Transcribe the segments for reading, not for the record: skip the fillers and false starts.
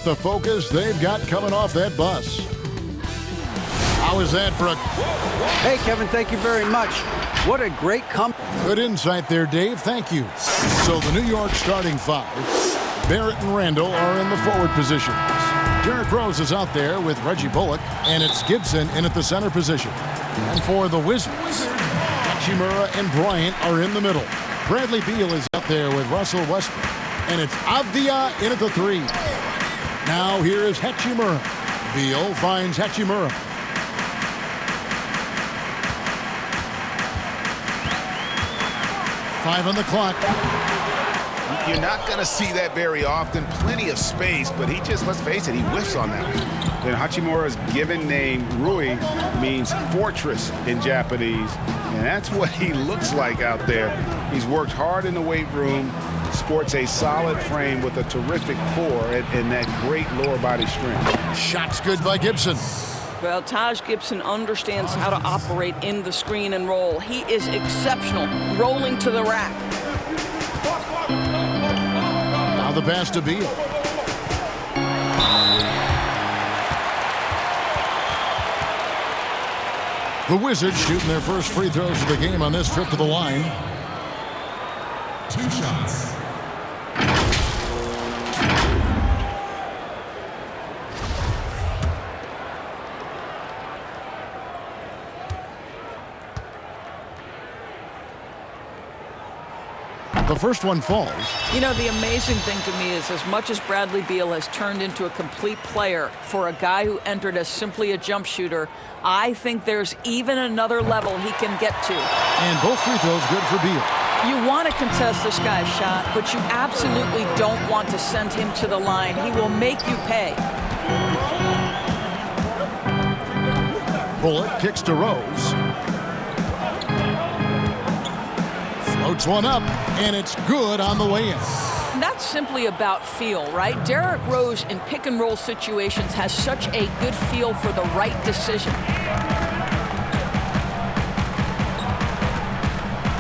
The focus they've got coming off that bus. How is that for a... Hey, Kevin, thank you very much. What a great Good insight there, Dave. Thank you. So the New York starting five, Barrett and Randall are in the forward positions. Derrick Rose is out there with Reggie Bullock, and it's Gibson in at the center position. And for the Wizards, Hachimura and Bryant are in the middle. Bradley Beal is out there with Russell Westbrook, and it's Avdia in at the three. Now here is Hachimura. Beal finds Hachimura. Five on the clock. You're not going to see that very often. Plenty of space, but he just, let's face it, he whiffs on that one. And Hachimura's given name, Rui, means fortress in Japanese. And that's what he looks like out there. He's worked hard in the weight room, sports a solid frame with a terrific core and that great lower body strength. Shot's good by Gibson. Well, Taj Gibson understands how to operate in the screen and roll. He is exceptional, rolling to the rack. Now the pass to Beal. The Wizards shooting their first free throws of the game on this trip to the line. 2 shots. The first one falls. You know, the amazing thing to me is as much as Bradley Beal has turned into a complete player for a guy who entered as simply a jump shooter, I think there's even another level he can get to. And both free throws good for Beal. You want to contest this guy's shot, but you absolutely don't want to send him to the line. He will make you pay. Bullock kicks to Rose. Floats one up, and it's good on the way in. That's simply about feel, right? Derrick Rose in pick-and-roll situations has such a good feel for the right decision.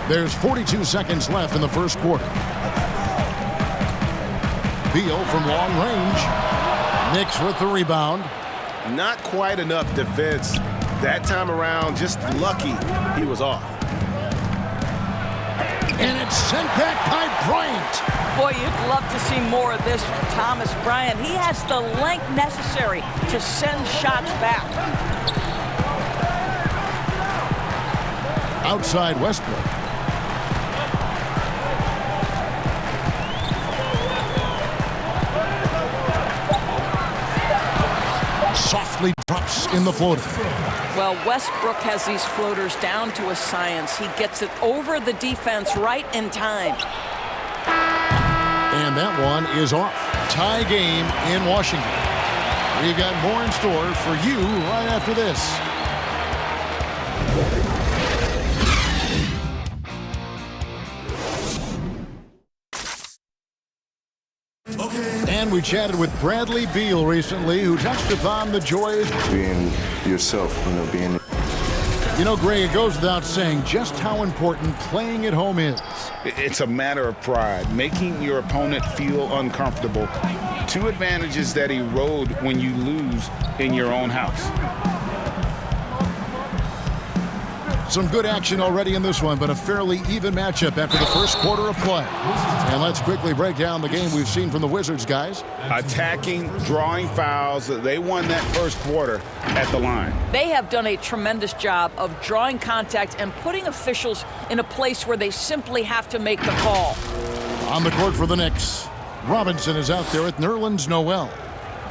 There's 42 seconds left in the first quarter. Beal from long range. Knicks with the rebound. Not quite enough defense that time around. Just lucky he was off. And it's sent back by Bryant. Boy, you'd love to see more of this from Thomas Bryant. He has the length necessary to send shots back. Outside Westbrook. Softly drops in the floater. Well, Westbrook has these floaters down to a science. He gets it over the defense right in time. And that one is off. Tie game in Washington. We've got more in store for you right after this. And we chatted with Bradley Beal recently, who touched upon the joys. Being yourself, being... You know, Gray, it goes without saying just how important playing at home is. It's a matter of pride, making your opponent feel uncomfortable. 2 advantages that erode when you lose in your own house. Some good action already in this one, but a fairly even matchup after the first quarter of play. And let's quickly break down the game we've seen from the Wizards, guys. Attacking, drawing fouls. They won that first quarter at the line. They have done a tremendous job of drawing contact and putting officials in a place where they simply have to make the call. On the court for the Knicks, Robinson is out there with Nerlens Noel.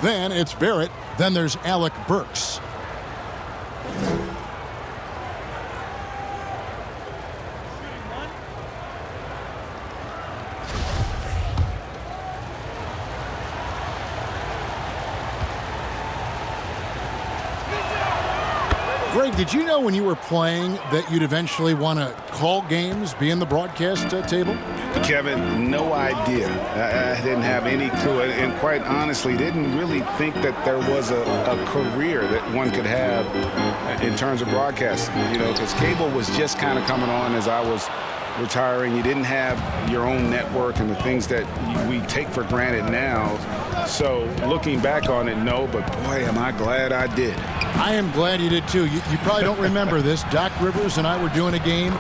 Then it's Barrett. Then there's Alec Burks. Greg, did you know when you were playing that you'd eventually want to call games, be in the broadcast table? Kevin, no idea. I didn't have any clue, and quite honestly, didn't really think that there was a career that one could have in terms of broadcasting, because cable was just kind of coming on as I was retiring. You didn't have your own network and the things that we take for granted now. So looking back on it, no, but boy, am I glad I did. I am glad you did too. You probably don't remember this. Doc Rivers and I were doing a game.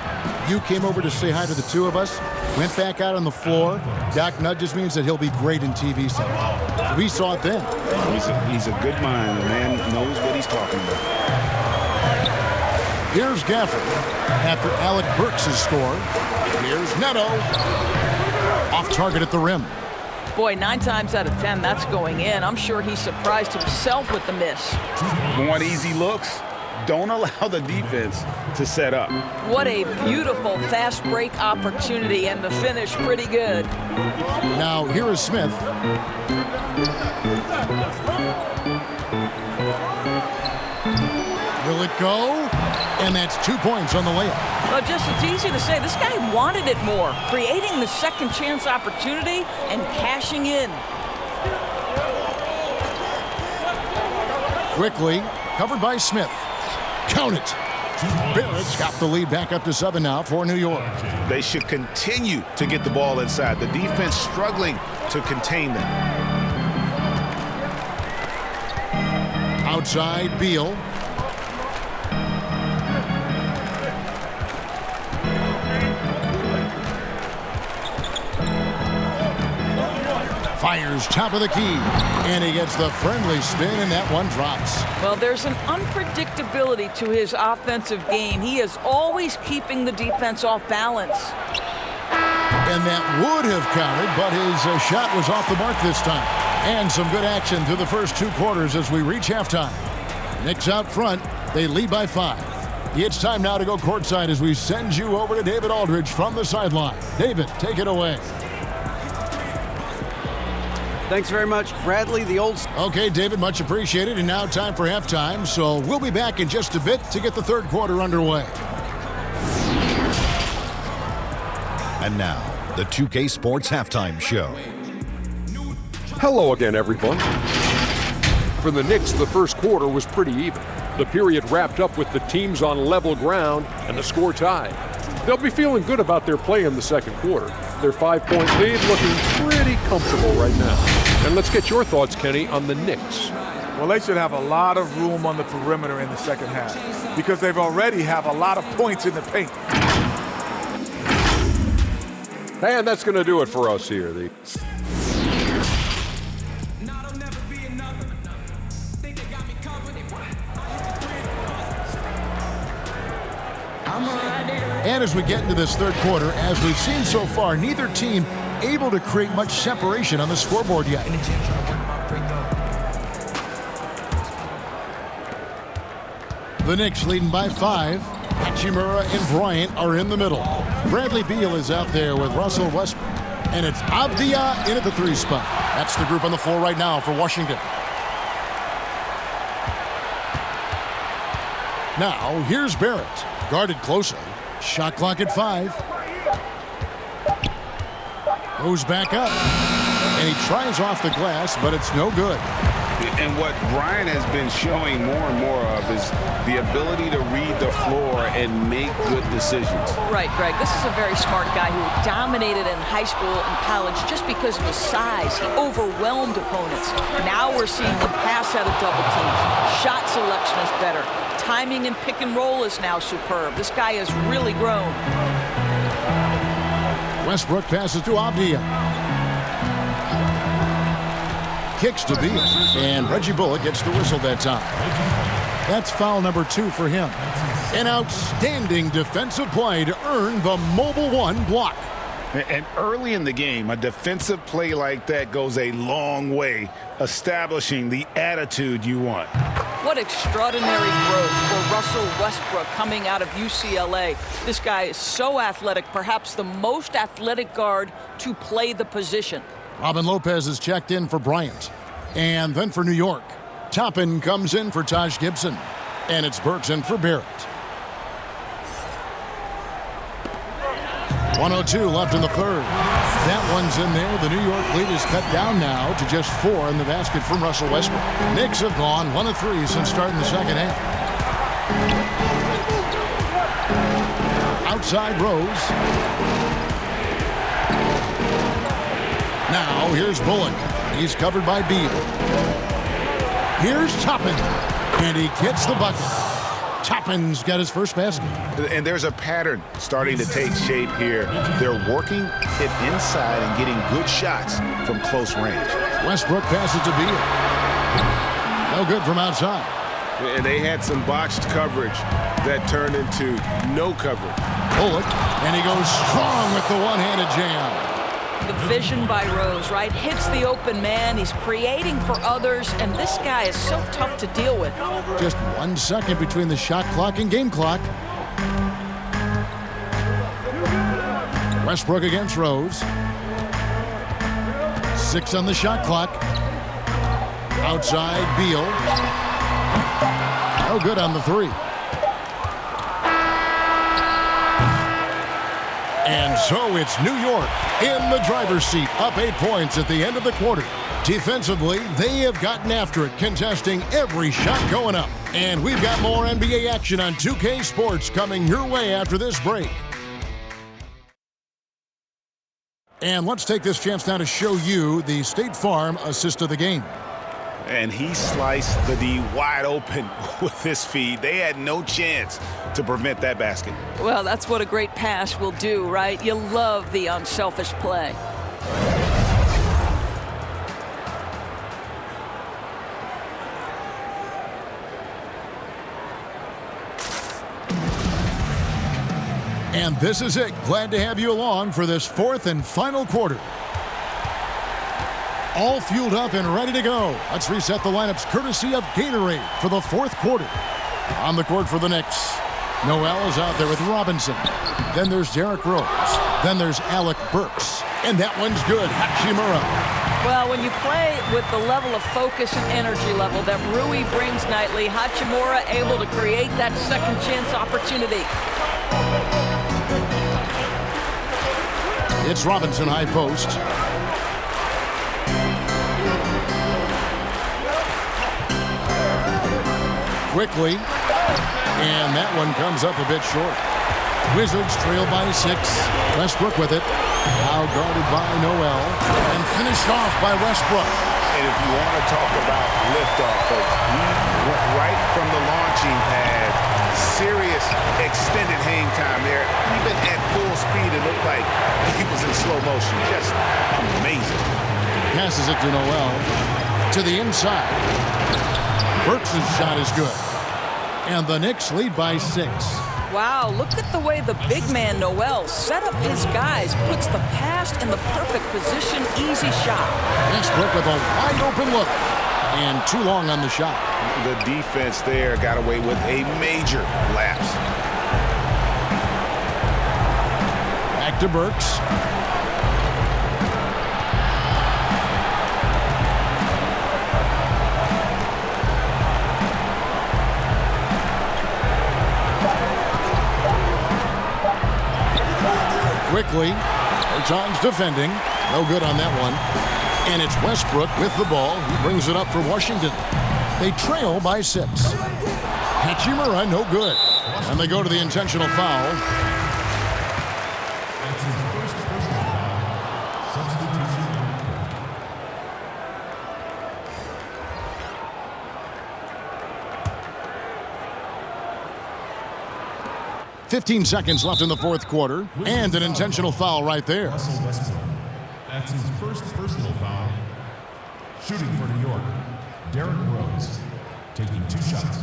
You came over to say hi to the two of us. Went back out on the floor. Doc nudges me and said he'll be great in TV someday. We saw it then. He's a good mind. The man knows what he's talking about. Here's Gafford after Alec Burks has scored. Here's Neto. Off target at the rim. Boy, 9 times out of 10, that's going in. I'm sure he surprised himself with the miss. Want easy looks? Don't allow the defense to set up. What a beautiful fast break opportunity, and the finish pretty good. Now, here is Smith. Will it go? And that's 2 points on the layup. Well, it's easy to say. This guy wanted it more, creating the second chance opportunity and cashing in. Quickly, covered by Smith. Count it. Barrett's got the lead back up to 7 now for New York. They should continue to get the ball inside. The defense struggling to contain them. Outside, Beal. Fires top of the key, and he gets the friendly spin, and that one drops. Well, there's an unpredictability to his offensive game. He is always keeping the defense off balance. And that would have counted, but his shot was off the mark this time. And some good action through the first 2 quarters as we reach halftime. Knicks out front. They lead by 5. It's time now to go courtside as we send you over to David Aldridge from the sideline. David, take it away. Thanks very much, Bradley, the old... Okay, David, much appreciated. And now time for halftime. So we'll be back in just a bit to get the third quarter underway. And now, the 2K Sports Halftime Show. Hello again, everyone. For the Knicks, the first quarter was pretty even. The period wrapped up with the teams on level ground and the score tied. They'll be feeling good about their play in the second quarter. Their 5-point lead looking pretty comfortable right now. And let's get your thoughts, Kenny, on the Knicks. Well, they should have a lot of room on the perimeter in the second half because they've already have a lot of points in the paint. And that's going to do it for us here. And as we get into this third quarter, as we've seen so far, neither team able to create much separation on the scoreboard yet. The Knicks leading by 5. Hachimura and Bryant are in the middle. Bradley Beal is out there with Russell Westbrook. And it's Avdia in at the 3 spot. That's the group on the floor right now for Washington. Now, here's Barrett. Guarded closely. Shot clock at 5. Goes back up. And he tries off the glass, but it's no good. And what Brian has been showing more and more of is the ability to read the floor and make good decisions. Right, Greg. This is a very smart guy who dominated in high school and college just because of his size. He overwhelmed opponents. Now we're seeing him pass out of double teams. Shot selection is better. Timing and pick and roll is now superb. This guy has really grown. Westbrook passes to Avdia. Kicks to Beal. And Reggie Bullock gets the whistle that time. That's foul number 2 for him. An outstanding defensive play to earn the Mobile One block. And early in the game, a defensive play like that goes a long way, establishing the attitude you want. What extraordinary growth for Russell Westbrook coming out of UCLA. This guy is so athletic, perhaps the most athletic guard to play the position. Robin Lopez is checked in for Bryant. And then for New York, Toppin comes in for Taj Gibson. And it's Burks in for Barrett. 1:02 left in the third. That one's in there. The New York lead is cut down now to just 4 in the basket from Russell Westbrook. Knicks have gone 1 of 3 since starting the second half. Outside Rose. Now here's Bullock. He's covered by Beal. Here's Toppin, and he gets the bucket. Toppin's got his first basket. And there's a pattern starting to take shape here. They're working it inside and getting good shots from close range. Westbrook passes to Beal. No good from outside. And they had some botched coverage that turned into no coverage. Bullock, and he goes strong with the one-handed jam. The vision by Rose, right? Hits the open man. He's creating for others, and this guy is so tough to deal with. Just 1 second between the shot clock and game clock. Westbrook against Rose. 6 on the shot clock. Outside, Beal. No good on the three. And so it's New York in the driver's seat, up 8 points at the end of the quarter. Defensively, they have gotten after it, contesting every shot going up. And we've got more NBA action on 2K Sports coming your way after this break. And let's take this chance now to show you the State Farm assist of the game. And he sliced the D wide open with his feed. They had no chance to prevent that basket. Well, that's what a great pass will do, right? You love the unselfish play. And this is it. Glad to have you along for this fourth and final quarter. All fueled up and ready to go. Let's reset the lineups courtesy of Gatorade for the fourth quarter. On the court for the Knicks, Noel is out there with Robinson. Then there's Derrick Rose. Then there's Alec Burks. And that one's good. Hachimura. Well, when you play with the level of focus and energy level that Rui brings nightly, Hachimura able to create that second chance opportunity. It's Robinson high post. Quickly, and that one comes up a bit short. Wizards trail by 6. Westbrook with it. Now guarded by Noel, and finished off by Westbrook. And if you want to talk about liftoff, folks, he went right from the launching pad. Serious extended hang time there. Even at full speed, it looked like he was in slow motion. Just amazing. Passes it to Noel. To the inside. Burks' shot is good. And the Knicks lead by 6. Wow, look at the way the big man, Noel, set up his guys, puts the pass in the perfect position, easy shot. Westbrook with a wide open look. And too long on the shot. The defense there got away with a major lapse. Back to Burks. Quickly, Bertans defending. No good on that one. And it's Westbrook with the ball. He brings it up for Washington. They trail by 6. Hachimura, no good. And they go to the intentional foul. That's his first personal foul. Substitution. 15 seconds left in the fourth quarter, and an intentional foul right there. Russell Westbrook. That's his first personal foul. Shooting for New York, Derrick Rose, taking 2 shots.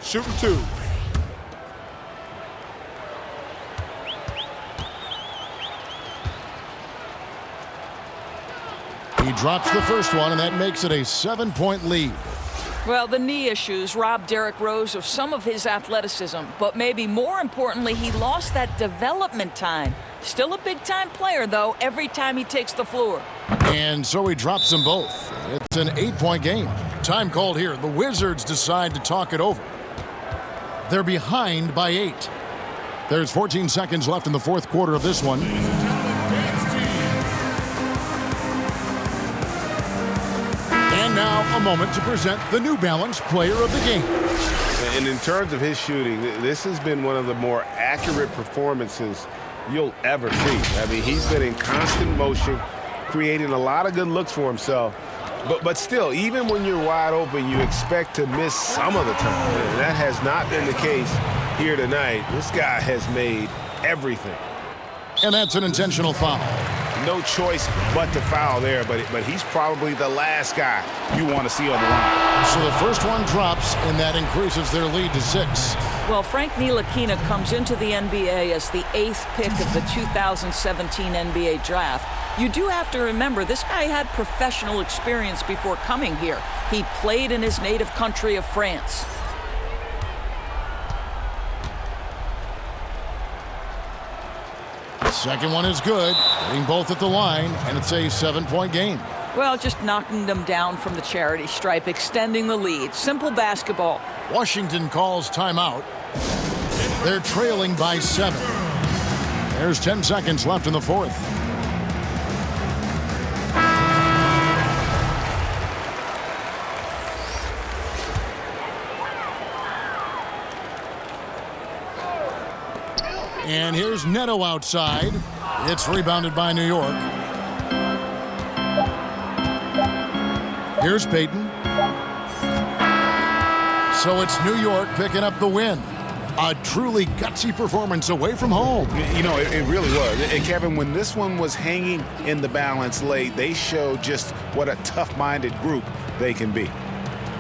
Shooting 2. He drops the first one, and that makes it a 7-point lead. Well, the knee issues robbed Derrick Rose of some of his athleticism, but maybe more importantly, he lost that development time. Still a big-time player, though, every time he takes the floor. And so he drops them both. It's an 8-point game. Time called here. The Wizards decide to talk it over. They're behind by 8. There's 14 seconds left in the fourth quarter of this one. And now a moment to present the New Balance Player of the Game. And in terms of his shooting, this has been one of the more accurate performances you'll ever see. I mean, he's been in constant motion, creating a lot of good looks for himself. But still, even when you're wide open, you expect to miss some of the time. And that has not been the case here tonight. This guy has made everything. And that's an intentional foul. No choice but to foul there, but he's probably the last guy you want to see on the line. So the first one drops, and that increases their lead to 6. Well, Frank Ntilikina comes into the NBA as the 8th pick of the 2017 NBA draft. You do have to remember, this guy had professional experience before coming here. He played in his native country of France. Second one is good, hitting both at the line, and it's a 7-point game. Well, just knocking them down from the charity stripe, extending the lead. Simple basketball. Washington calls timeout. They're trailing by 7. There's 10 seconds left in the fourth. And here's Neto outside. It's rebounded by New York. Here's Payton. So it's New York picking up the win. A truly gutsy performance away from home. You know, it really was. And Kevin, when this one was hanging in the balance late, they showed just what a tough-minded group they can be.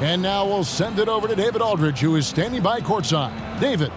And now we'll send it over to David Aldridge, who is standing by courtside. David.